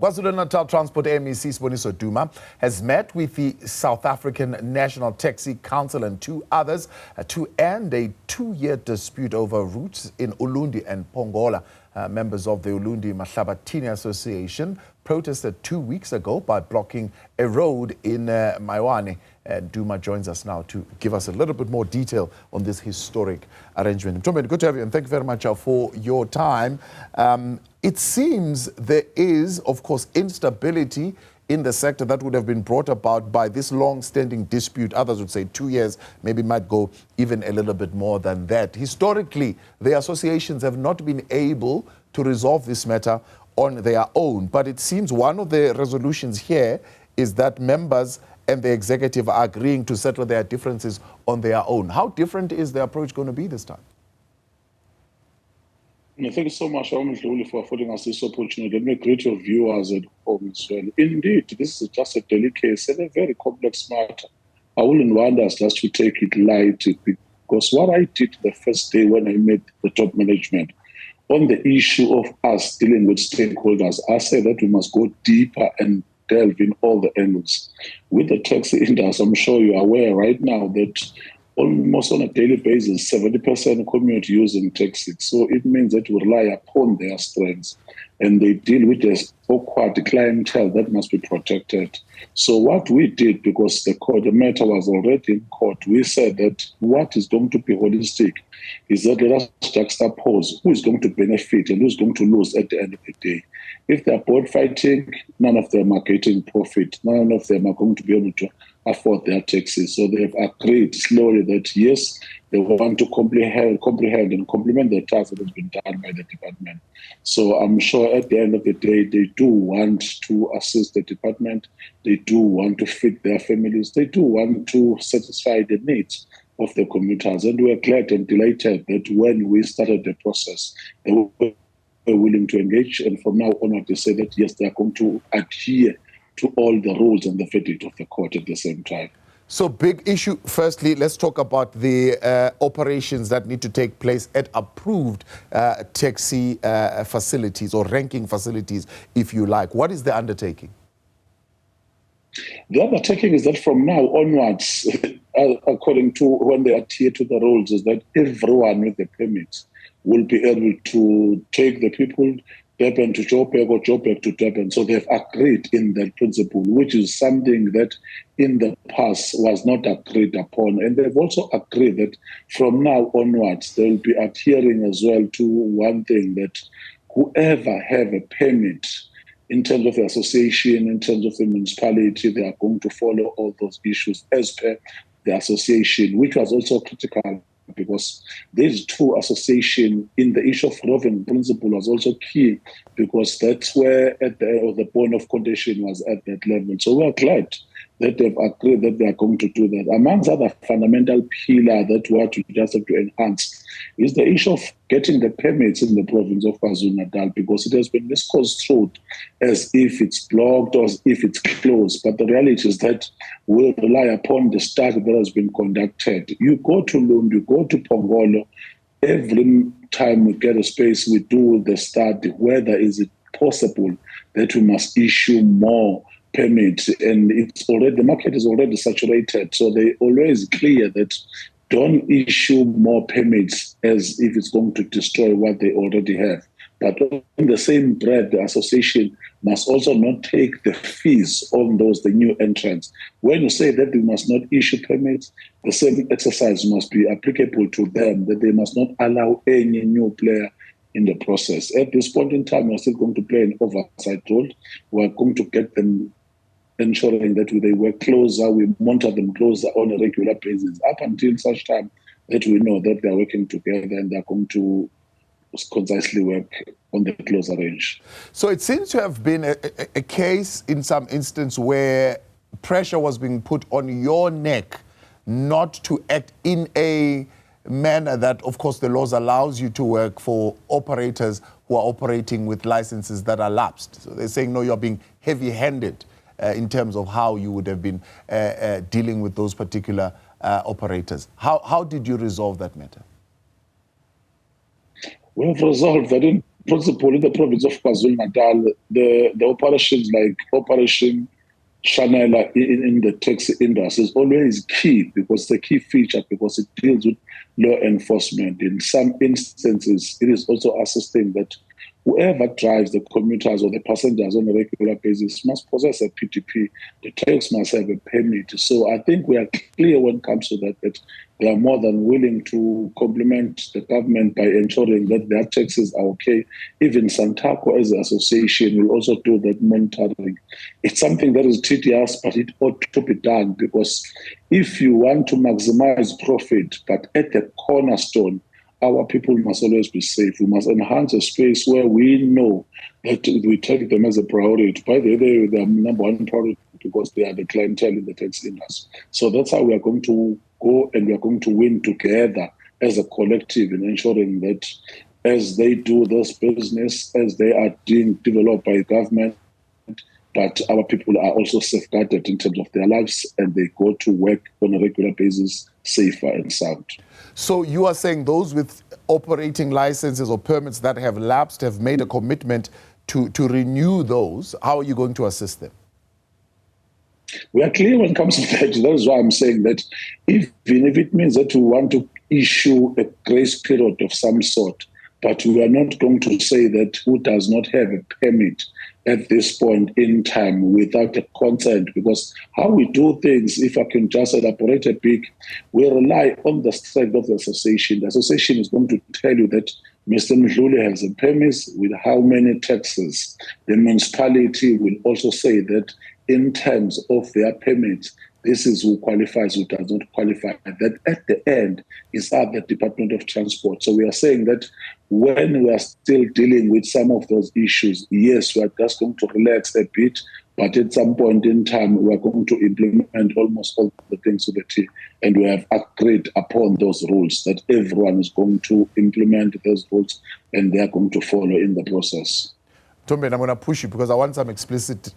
KwaZulu-Natal Transport MEC Siboniso Duma has met with the South African National Taxi Council and two others to end a two-year dispute over routes in Ulundi and Pongola. Members of the Ulundi Mahlabathini Association protested 2 weeks ago by blocking a road in Maiwane. Duma joins us now to give us a little bit more detail on this historic arrangement. Mtombeni, good to have you, and thank you very much for your time. It seems there is, of course, instability in the sector that would have been brought about by this long-standing dispute. Others would say 2 years, maybe might go even a little bit more than that. Historically, the associations have not been able to resolve this matter on their own. But it seems one of the resolutions here is that members and the executive are agreeing to settle their differences on their own. How different is the approach going to be this time? Thank you so much, Omdluli, for affording us this opportunity. Let me greet your viewers at home as well. Indeed, this is just a daily case and a very complex matter. I wouldn't want us just to take it light, because what I did the first day when I met the top management on the issue of us dealing with stakeholders, I said that we must go deeper and delve in all the angles. With the taxi industry, I'm sure you're aware right now that almost on a daily basis, 70% commute using taxis. So it means that we rely upon their strengths and they deal with this awkward clientele that must be protected. So what we did, because the matter was already in court, we said that what is going to be holistic is that let us juxtapose who is going to benefit and who is going to lose at the end of the day. If they're both fighting, none of them are getting profit. None of them are going to be able to afford their taxes. So they've agreed slowly that, yes, they want to comprehend and complement the task that has been done by the department. So I'm sure at the end of the day, they do want to assist the department. They do want to feed their families. They do want to satisfy the needs of the commuters. And we're glad and delighted that when we started the process, they were willing to engage. And from now on, they say that, yes, they are going to adhere to all the rules and the verdict of the court at the same time. So big issue. Firstly, let's talk about the operations that need to take place at approved taxi facilities or ranking facilities, if you like. What is the undertaking? The undertaking is that from now onwards, according to when they adhere to the rules, is that everyone with the permits will be able to take the people Durban to Joburg or Joburg to Durban. So they've agreed in that principle, which is something that in the past was not agreed upon. And they've also agreed that from now onwards, they will be adhering as well to one thing, that whoever have a permit in terms of the association, in terms of the municipality, they are going to follow all those issues as per the association, which was also critical, because these two associations in the issue of roving principle was also key, because that's where the point of contention was at that level. So we're glad that they've agreed that they are going to do that. Amongst other fundamental pillars that what we just have to enhance is the issue of getting the permits in the province of KwaZulu-Natal, because it has been misconstrued as if it's blocked or as if it's closed. But the reality is that we rely upon the study that has been conducted. You go to Lund, you go to Pongola, every time we get a space, we do the study whether is it possible that we must issue more permits, and it's already, the market is already saturated. So they always clear that don't issue more permits as if it's going to destroy what they already have. But in the same breath, the association must also not take the fees on those, the new entrants. When you say that they must not issue permits, the same exercise must be applicable to them, that they must not allow any new player in the process. At this point in time, we're still going to play an oversight role. We're going to get them ensuring that they work closer, we monitor them closer on a regular basis, up until such time that we know that they're working together and they're going to concisely work on the closer range. So it seems to have been a case in some instance where pressure was being put on your neck not to act in a manner that, of course, the laws allows you to work for operators who are operating with licenses that are lapsed. So they're saying, no, you're being heavy-handed in terms of how you would have been dealing with those particular operators. How did you resolve that matter? We have resolved that in principle in the province of KwaZulu-Natal, the operations like Operation Chanela in the taxi industry is always key, because it's a key feature, because it deals with law enforcement. In some instances, it is also assisting that whoever drives the commuters or the passengers on a regular basis must possess a PTP. The tax must have a permit. So I think we are clear when it comes to that, that they are more than willing to complement the government by ensuring that their taxes are okay. Even Santaco as an association will also do that monitoring. It's something that is tedious, but it ought to be done, because if you want to maximize profit, but at the cornerstone, our people must always be safe. We must enhance a space where we know that we take them as a priority. By the way, they are number one priority, because they are the clientele in the taxi industry. So that's how we are going to go, and we are going to win together as a collective in ensuring that as they do this business, as they are being developed by government, but our people are also safeguarded in terms of their lives, and they go to work on a regular basis safer and sound. So you are saying those with operating licenses or permits that have lapsed have made a commitment to renew those. How are you going to assist them? We are clear when it comes to that. That is why I'm saying that even if it means that we want to issue a grace period of some sort, but we are not going to say that who does not have a permit at this point in time without a consent, because how we do things, if I can just elaborate a bit, we rely on the strength of the association. The association is going to tell you that Mr. Mdluli has a permit with how many taxes. The municipality will also say that in terms of their permits, this is who qualifies, who does not qualify. That at the end is at the Department of Transport. So we are saying that when we are still dealing with some of those issues, yes, we are just going to relax a bit, but at some point in time, we are going to implement almost all the things to the T. And we have agreed upon those rules, that everyone is going to implement those rules, and they are going to follow in the process. Tombe, I'm going to push you because I want some explicit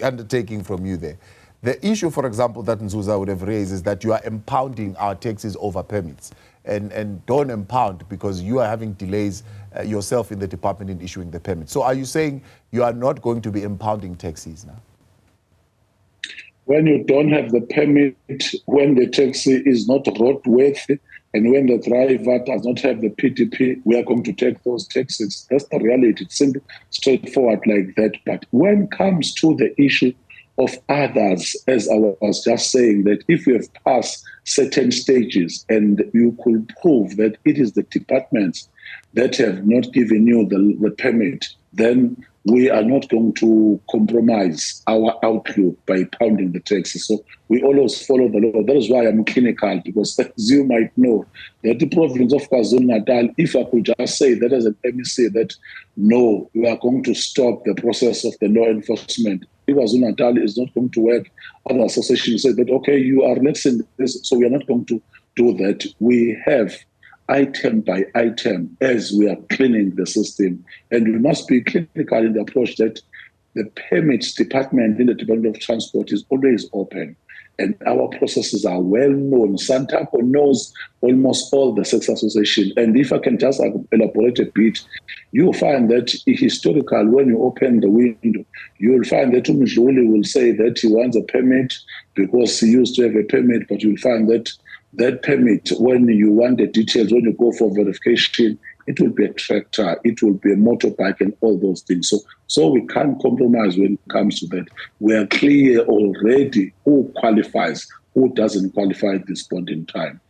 undertaking from you there. The issue, for example, that Nzuza would have raised is that you are impounding our taxis over permits. And don't impound because you are having delays yourself in the department in issuing the permit. So are you saying you are not going to be impounding taxis now? When you don't have the permit, when the taxi is not roadworthy, and when the driver does not have the PTP, we are going to take those taxis. That's the reality. It's simple, straightforward like that. But when it comes to the issue of others, as I was just saying, that if you have passed certain stages and you could prove that it is the departments that have not given you the permit, then we are not going to compromise our outlook by pounding the taxes. So we always follow the law. That is why I'm clinical, because as you might know, that the province of KwaZulu-Natal, if I could just say that as an MEC, that no, we are going to stop the process of the law enforcement. If KwaZulu-Natal is not going to work, other associations say that, okay, you are letting this, so we are not going to do that. We have item by item as we are cleaning the system. And we must be clinical in the approach that the permits department in the Department of Transport is always open. And our processes are well known. Santaco knows almost all the sex association. And if I can just elaborate a bit, you'll find that historical, when you open the window, you'll find that Mdluli will say that he wants a permit because he used to have a permit, but you'll find that that permit, when you want the details, when you go for verification, it will be a tractor, it will be a motorbike and all those things. So we can't compromise when it comes to that. We are clear already who qualifies, who doesn't qualify at this point in time.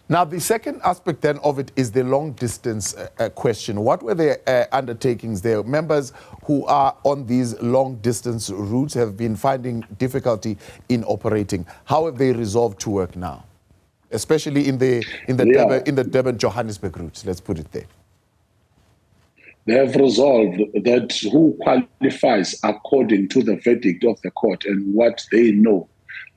Now, the second aspect then of it is the long distance question. What were the undertakings there? Members who are on these long distance routes have been finding difficulty in operating. How have they resolved to work now? Especially in the Durban-Johannesburg routes, let's put it there. They have resolved that who qualifies according to the verdict of the court and what they know.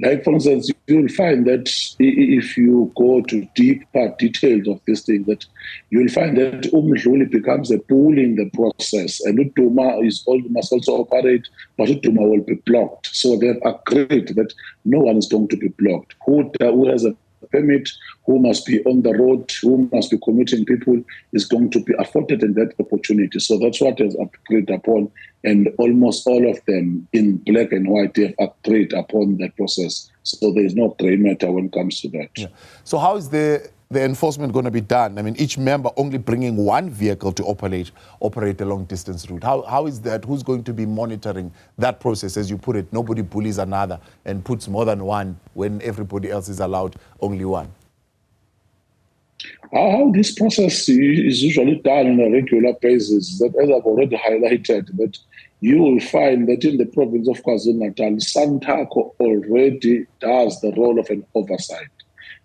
Like, for instance, you'll find that if you go to deeper details of this thing, that you'll find that Mdluli becomes a pool in the process, and Uduma must also operate, but Uduma will be blocked. So they've agreed that no one is going to be blocked. Who has a permit, who must be on the road, who must be commuting people, is going to be afforded in that opportunity. So that's what is agreed upon, and almost all of them in black and white have agreed upon that process. So there is no gray matter when it comes to that. Yeah. So how is the enforcement going to be done? I mean, each member only bringing one vehicle to operate a long-distance route. How is that? Who's going to be monitoring that process? As you put it, nobody bullies another and puts more than one when everybody else is allowed only one. How this process is usually done on a regular basis, that as I've already highlighted, that you will find that in the province of KwaZulu-Natal, SANTACO already does the role of an oversight.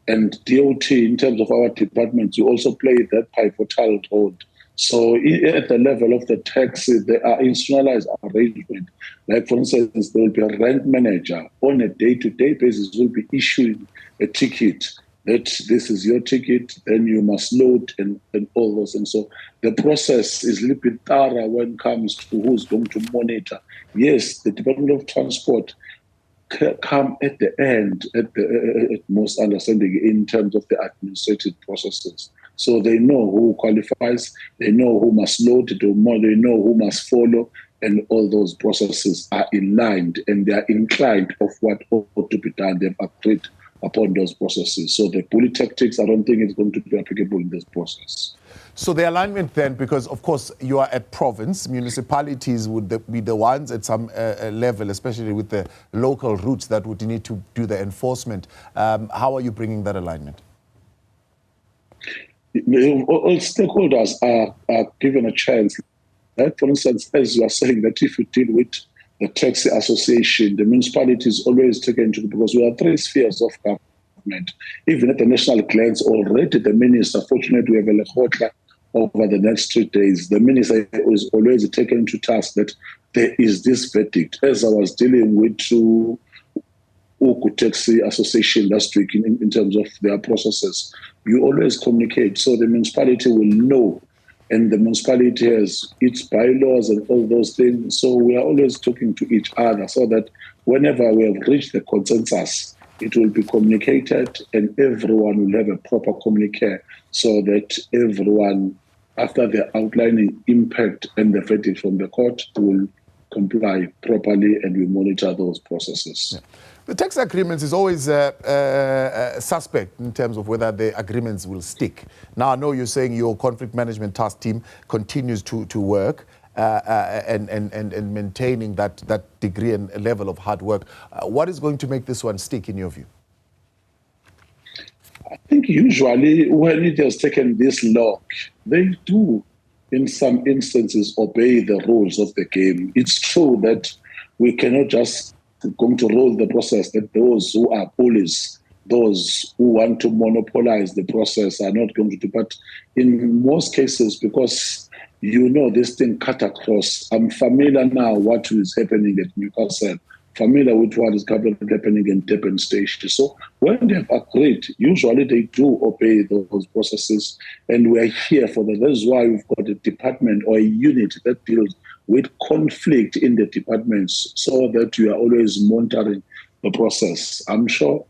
And DOT, in terms of our departments, you also play that pivotal role. So at the level of the taxi, there are institutionalized arrangements. Like, for instance, there will be a rent manager on a day-to-day basis will be issuing a ticket. That this is your ticket, then you must load and all those. And so the process is a little bit thorough when it comes to who's going to monitor. Yes, the Department of Transport come at the end, at most understanding in terms of the administrative processes. So they know who qualifies, they know who must load, they know who must follow, and all those processes are aligned and they are inclined of what ought to be done. They've agreed upon those processes. So the bully tactics, I don't think it's going to be applicable in this process. So the alignment then, because of course you are at province, municipalities would be the ones at some level, especially with the local routes that would need to do the enforcement. How are you bringing that alignment? All stakeholders are given a chance. Like, for instance, as you are saying, that if you deal with the taxi association, the municipality is always taken into, because we have three spheres of government. Even at the national glance, already the minister, fortunately we have a lehotla over the next 3 days. The minister is always taken into task that there is this verdict. As I was dealing with Uku Taxi Association last week in terms of their processes, you always communicate so the municipality will know. And the municipality has its bylaws and all those things. So we are always talking to each other so that whenever we have reached the consensus, it will be communicated and everyone will have a proper communique so that everyone, after the outlining impact and the verdict from the court, will comply properly and we monitor those processes. Yeah. The tax agreements is always suspect in terms of whether the agreements will stick. Now, I know you're saying your conflict management task team continues to work and maintaining that degree and level of hard work. What is going to make this one stick in your view? I think usually when it has taken this long, they do, in some instances, obey the rules of the game. It's true that we cannot just going to roll the process that those who are bullies, those who want to monopolize the process are not going to do. But in most cases, because you know this thing cut across, I'm familiar now what is happening at Newcastle, familiar with what is happening in Durban Station. So when they have agreed, usually they do obey those processes, and we are here for that. That's why we've got a department or a unit that deals with conflict in the departments so that you are always monitoring the process. I'm sure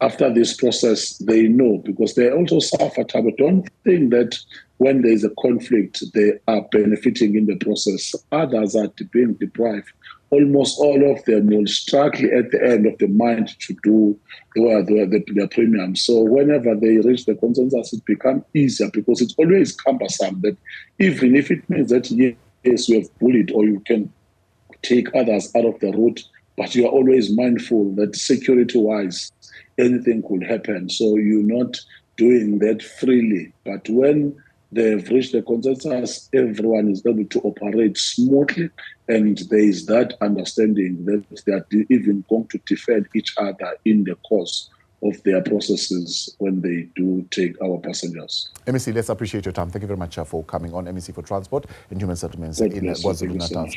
after this process, they know because they also suffer. I don't think that when there is a conflict, they are benefiting in the process. Others are being deprived. Almost all of them will struggle at the end of the month to do their premium. So whenever they reach the consensus, it becomes easier because it's always cumbersome that even if it means that yes, you have bullied or you can take others out of the route, but you are always mindful that security-wise, anything could happen. So you're not doing that freely. But when they've reached the consensus, everyone is able to operate smoothly, and there is that understanding that they are even going to defend each other in the course of their processes when they do take our passengers. MEC, let's appreciate your time. Thank you very much for coming on. MEC for Transport and Human Settlements in KwaZulu-Natal.